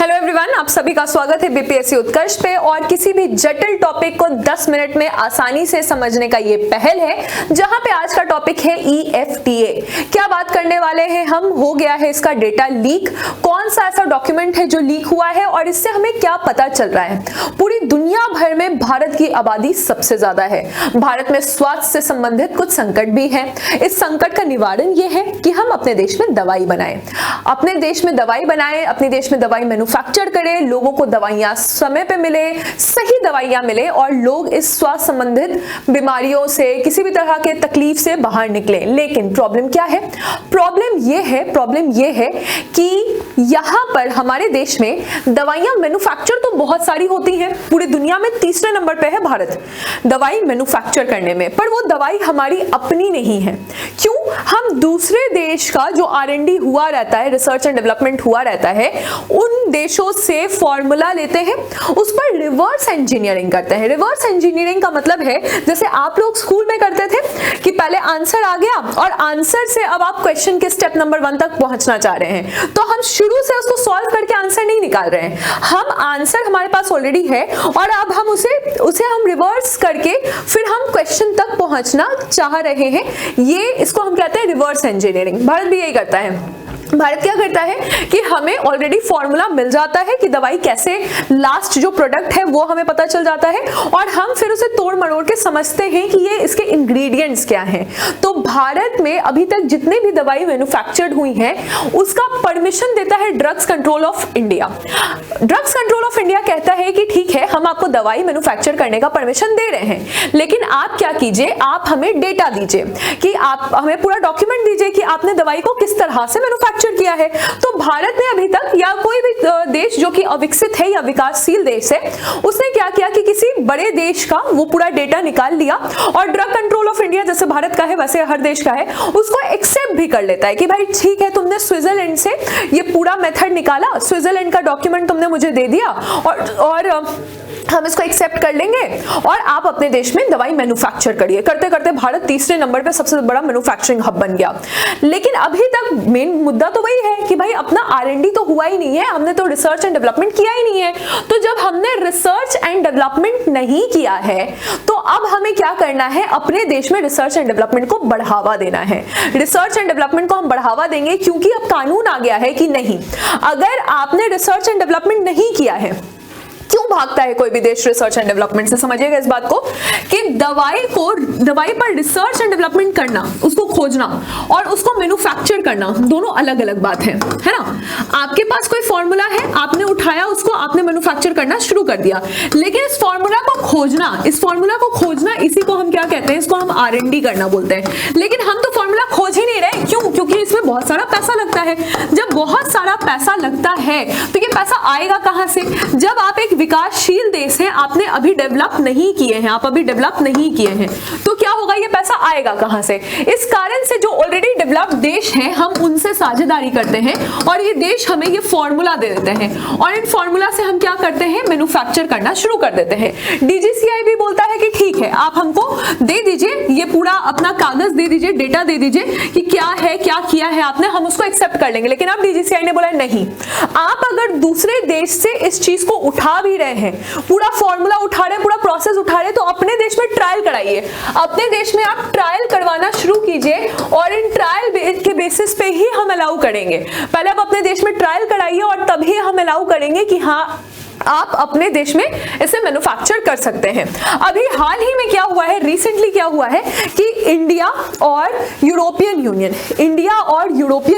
Hello everyone, आप सभी का स्वागत है बीपीएससी उत्कर्ष पे। और किसी भी जटिल टॉपिक को 10 मिनट में आसानी से समझने का ये पहल है, जहां पे आज का टॉपिक है EFTA। क्या बात करने वाले हैं हम, हो गया है इसका डेटा लीक, कौन सा ऐसा डॉक्यूमेंट है जो लीक हुआ है और इससे हमें क्या पता चल रहा है। पूरी दुनिया भर में भारत की आबादी सबसे ज्यादा है। भारत में स्वास्थ्य से संबंधित कुछ संकट भी है। इस संकट का निवारण ये है कि हम अपने देश में दवाई बनाएं, अपने देश में दवाई बनाएं, अपने देश में दवाई मैन्युफैक्चर करें, लोगों को दवाइयां समय पे मिले, सही दवाइयां मिले और लोग इस स्वास्थ्य संबंधित बीमारियों से, किसी भी तरह के तकलीफ से बाहर निकले। लेकिन प्रॉब्लम क्या है? प्रॉब्लम ये है कि यहां पर हमारे देश में दवाइयां मैन्युफैक्चर तो बहुत सारी होती हैं, पूरी दुनिया में तीसरे नंबर पे है भारत दवाई मैन्युफैक्चर करने में, पर वो दवाई हमारी अपनी नहीं है। क्यों? हम दूसरे देश का जो R&D हुआ रहता है, रिसर्च एंड डेवलपमेंट हुआ रहता है, उन देशों से फॉर्मूला लेते हैं, उस पर रिवर्स इंजीनियरिंग करते हैं। रिवर्स इंजीनियरिंग का मतलब है, जैसे आप लोग स्कूल में करते थे कि पहले आंसर आ गया और आंसर से अब आप क्वेश्चन के स्टेप नंबर 1 तक पहुंचना चाह रहे हैं, तो हम शुरू से उसको सॉल्व करके आंसर नहीं निकाल रहे हैं। हम आंसर हमारे पास ऑलरेडी है और अब हम उसे हम रिवर्स करके फिर हम क्वेश्चन तक पहुंचना चाह रहे हैं। ये इसको हम कहते हैं रिवर्स इंजीनियरिंग। भारत भी यही करता है। भारत क्या करता है कि हमें ऑलरेडी फॉर्मूला मिल जाता है कि दवाई कैसे, लास्ट जो प्रोडक्ट है वो हमें पता चल जाता है और हम फिर उसे तोड़ मरोड़ के समझते हैं कि ये इसके इंग्रेडिएंट्स क्या हैं। तो भारत में अभी तक जितने भी दवाई मैन्युफैक्चर्ड हुई हैं उसका परमिशन देता है drugs control of India. Drugs control of India कहता है कि ठीक है, हम आपको दवाई मैन्युफैक्चर करने का परमिशन दे रहे हैं, लेकिन आप क्या कीजिए, आप हमें डेटा दीजिए कि आप हमें पूरा डॉक्यूमेंट दीजिए कि आपने दवाई को किस तरह से मैन्युफैक्चर किया है। तो भारत ने अभी तक, या कोई भी देश जो कि अविकसित है या विकासशील देश है, उसने क्या किया कि किसी बड़े देश का वो पूरा डेटा निकाल लिया और ड्रग कंट्रोल ऑफ इंडिया, जैसे भारत का है वैसे हर देश का है, उसको एक्सेप्ट भी कर लेता है कि भाई ठीक है, तुमने स्विट्जरलैंड से ये पूरा मेथड निकाला, स्विट्जरलैंड का डॉक्यूमेंट तुमने मुझे दे दिया और हम इसको एक्सेप्ट कर लेंगे और आप अपने देश में दवाई मैन्युफैक्चर करिए। करते करते भारत तीसरे नंबर पे सबसे बड़ा मैन्युफैक्चरिंग हब बन गया। लेकिन अभी तक मेन मुद्दा तो वही है कि भाई अपना R&D तो हुआ ही नहीं है, हमने तो रिसर्च एंड डेवलपमेंट किया ही नहीं है। तो जब हमने रिसर्च एंड डेवलपमेंट नहीं किया है तो अब हमें क्या करना है, अपने देश में रिसर्च एंड डेवलपमेंट को बढ़ावा देना है। रिसर्च एंड डेवलपमेंट को हम बढ़ावा देंगे क्योंकि अब कानून आ गया है कि नहीं, अगर आपने रिसर्च एंड डेवलपमेंट नहीं किया है, क्यों भागता है कोई भी देश रिसर्च एंड डेवलपमेंट से? समझिएगा इस बात को कि दवाई पर रिसर्च एंड डेवलपमेंट करना, उसको खोजना और उसको मैन्युफैक्चर करना दोनों अलग अलग बात है ना। आपके पास कोई फॉर्मूला है, आपने उठाया उसको, आपने मैन्युफैक्चर करना शुरू कर दिया, लेकिन इस फॉर्मूला को खोजना, इसी को हम क्या कहते हैं, इसको हम R&D करना बोलते हैं। लेकिन हम तो फॉर्मूला खोज ही नहीं रहे। क्यों? क्योंकि इसमें बहुत सारा पैसा लगता है। जब बहुत सारा पैसा लगता है तो ये पैसा आएगा कहां से? जब आप एक विकासशील देश है, आपने अभी डेवलप नहीं किए हैं, तो क्या होगा, ये पैसा आएगा कहां से? इस कारण से जो ऑलरेडी डेवलप्ड देश हैं, हम उनसे साझेदारी करते हैं और ये देश हमें ये फॉर्मूला दे देते हैं और इन फॉर्मूला से हम क्या करते हैं, मैन्युफैक्चर करना शुरू कर देते हैं। DGCI भी बोलता है कि ठीक है, आप हमको दे दीजिए, ये पूरा अपना कागज दे दीजिए, डेटा दे दीजिए कि क्या है, क्या किया है आपने, हम उसको एक्सेप्ट कर लेंगे। लेकिन अब DGCI ने बोला नहीं, आप अगर दूसरे देश से इस चीज को उठा भी रहे हैं, पूरा फॉर्मूला उठा रहे हैं, पूरा प्रोसेस उठा रहे हैं, तो अपने देश में ट्रायल कराइए। अपने देश में आप ट्रायल करवाना शुरू कीजिए और इन ट्रायल के बेसिस पे ही हम अलाउ करेंगे। पहले आप अपने देश में ट्रायल कराइए और तभी हम अलाउ करेंगे कि हाँ, आप अपने देश में इसे मैन्युफैक्चर कर सकते हैं। अभी हाल ही में क्या हुआ है, रिसेंटली क्या हुआ है कि इंडिया और यूरोपियन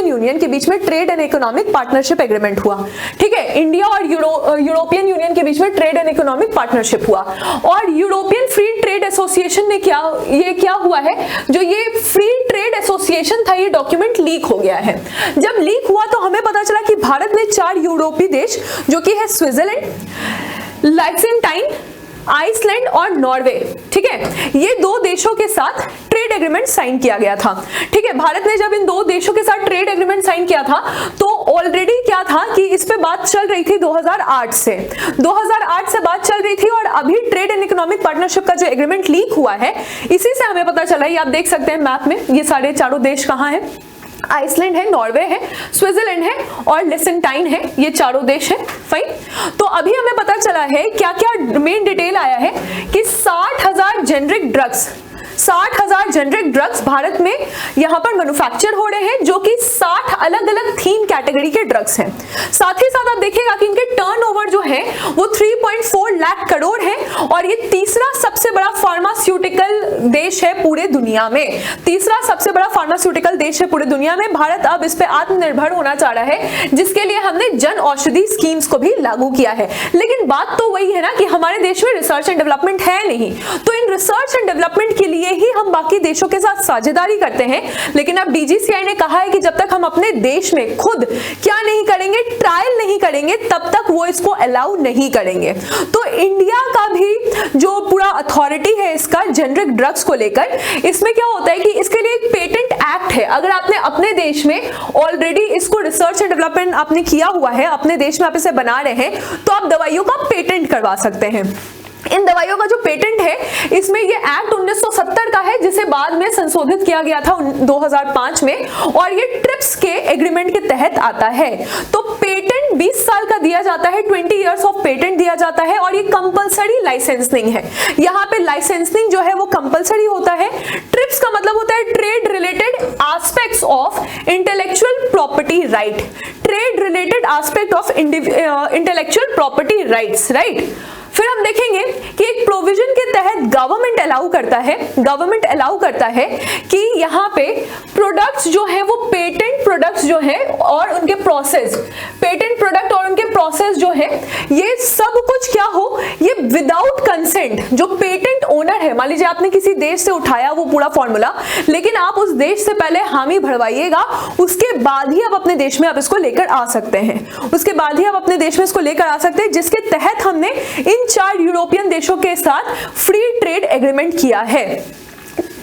यूनियन के बीच में trade and economic partnership agreement हुआ। ठीक है, इंडिया और यूरोपियन यूनियन के बीच में ट्रेड एंड इकोनॉमिक पार्टनरशिप हुआ और यूरोपियन फ्री ट्रेड एसोसिएशन ने क्या हुआ है, जो ये फ्री ट्रेड एसोसिएशन था, ये डॉक्यूमेंट लीक हो गया है। जब लीक हुआ तो हमें पता चला कि भारत ने 4 यूरोपीय देश, जो कि है स्विट्जरलैंड, लाइक्सेनटाइन, आइसलैंड और नॉर्वे, ठीक है, ये 2 देशों के साथ ट्रेड एग्रीमेंट साइन किया गया था। ठीक है, भारत ने जब इन 2 देशों के साथ ट्रेड एग्रीमेंट साइन किया था तो ऑलरेडी क्या था कि इस पे बात चल रही थी 2008 से बात चल रही थी और अभी ट्रेड एंड इकोनॉमिक पार्टनरशिप का जो एग्रीमेंट लीक हुआ है, इसी से हमें पता चला। ये आप देख सकते हैं मैप में, ये सारे चारों देश कहां हैं। आइसलैंड है, नॉर्वे है, स्विट्जरलैंड है और लिechtenstein है। ये चारों देश है। फाइन। तो अभी हमें पता चला है क्या क्या मेन डिटेल आया है कि 60,000 जेनरिक ड्रग्स भारत में यहां पर मैन्युफैक्चर हो रहे हैं, जो कि 60 अलग अलग थीम कैटेगरी के ड्रग्स हैं। साथ ही साथ आप देखिएगा कि इनके टर्नओवर जो है वो 3.4 लाख करोड़ है और ये तीसरा सबसे बड़ा फार्मास्यूटिकल देश है पूरे दुनिया में। तीसरा सबसे बड़ा फार्मास्यूटिकल देश है पूरे दुनिया में। भारत अब इस पे आत्मनिर्भर होना चाह रहा है, जिसके लिए हमने जन औषधि स्कीम्स को भी लागू किया है। लेकिन बात तो वही है ना कि हमारे देश में रिसर्च एंड डेवलपमेंट है नहीं, तो इन रिसर्च एंड डेवलपमेंट के लिए ही हम बाकी देशों के साथ साझेदारी करते हैं। लेकिन अब DGCI ने कहा है कि जब तक हम अपने देश में खुद क्या नहीं करेंगे, ट्रायल नहीं करेंगे, तब तक वो इसको अलाउ नहीं करेंगे। तो इंडिया का भी जो पूरा अथॉरिटी है इसका जेनरिक ड्रग्स को लेकर, इसमें क्या होता है कि इसके लिए एक पेटेंट एक्ट है। अगर आपने अपने देश में ऑलरेडी इसको रिसर्च एंड डेवलपमेंट आपने किया हुआ है, अपने देश में आप इसे बना रहे हैं, तो आप दवाइयों का पेटेंट करवा सकते हैं। इन दवाइयों का जो पेटेंट है, इसमें ये एक्ट 1970 का है, जिसे बाद में संशोधित किया गया था 2005 में, और ये ट्रिप्स के एग्रीमेंट के तहत आता है। तो पेटेंट 20 साल का दिया जाता है, 20 इयर्स ऑफ पेटेंट दिया जाता है, और ये कंपलसरी लाइसेंसिंग है। यहाँ पे लाइसेंसिंग जो है वो कंपलसरी होता है। ट्रिप्स का मतलब होता है trade related aspects of intellectual property right. Trade related aspect of intellectual property rights, right. फिर हम देखेंगे कि एक प्रोविजन के तहत गवर्नमेंट अलाउ करता है कि यहाँ पे प्रोडक्ट्स जो है वो पेटेंट प्रोडक्ट्स जो है और उनके प्रोसेस, पेटेंट प्रोडक्ट और उनके प्रोसेस जो है, ये सब कुछ क्या हो, ये विदाउट कंसेंट जो पेटेंट ओनर है, मान लीजिए आपने किसी देश से उठाया वो पूरा फॉर्मूला, लेकिन आप उस देश से पहले हामी भरवाइएगा, उसके बाद ही आप अपने देश में आप इसको लेकर आ सकते हैं, उसके बाद ही आप अपने देश में इसको लेकर आ सकते हैं, जिसके तहत हमने इन 4 यूरोपियन देशों के साथ फ्री ट्रेड एग्रीमेंट किया है।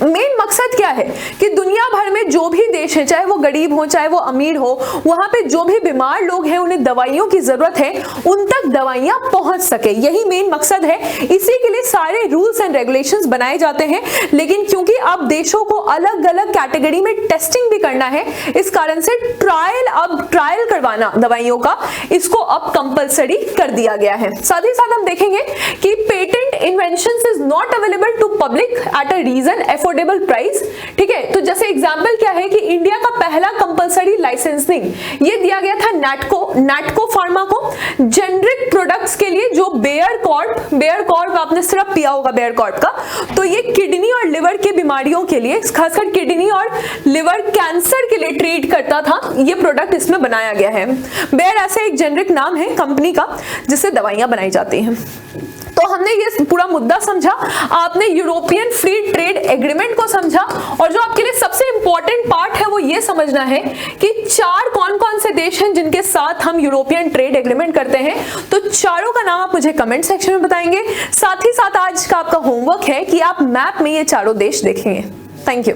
मेन मकसद क्या है कि दुनिया भर में जो भी देश है, चाहे वो गरीब हो चाहे वो अमीर हो, वहां पे जो भी बीमार लोग हैं, उन्हें दवाइयों की जरूरत है, उन तक दवाइयां पहुंच सके, यही मेन मकसद है। इसी के लिए सारे रूल्स एंड रेगुलेशंस बनाए जाते हैं। लेकिन क्योंकि अब देशों को अलग अलग कैटेगरी में टेस्टिंग भी करना है, इस कारण से ट्रायल करवाना दवाइयों का, इसको अब कंपलसरी कर दिया गया है। साथ ही साथ हम देखेंगे कि patent inventions is not available to public at a reason affordable price. ठीक है, तो जैसे एग्जांपल क्या है कि इंडिया का पहला कंपलसरी लाइसेंसिंग ये दिया गया था नैटको फार्मा को जेनरिक प्रोडक्ट्स के लिए, जो बेयर कॉर्प आपने सिर्फ पिया होगा बेयर कॉर्प का, तो ये किडनी और लिवर की बीमारियों के लिए, खासकर किडनी और लिवर कैंसर के लिए ट्रीट करता था, ये प्रोडक्ट इसमें बनाया गया है। बेयर ऐसे एक जेनरिक नाम है कंपनी का जिससे दवाइयां बनाई जाती हैं। तो हमने ये पूरा मुद्दा समझा, आपने यूरोपियन फ्री ट्रेड एग्रीमेंट को समझा, और जो आपके लिए सबसे इंपॉर्टेंट पार्ट है वो ये समझना है कि 4 कौन-कौन से देश हैं जिनके साथ हम यूरोपियन ट्रेड एग्रीमेंट करते हैं। तो चारों का नाम आप मुझे कमेंट सेक्शन में बताएंगे। साथ ही साथ आज का आपका होमवर्क है कि आप मैप में ये चारों देश देखेंगे। Thank you.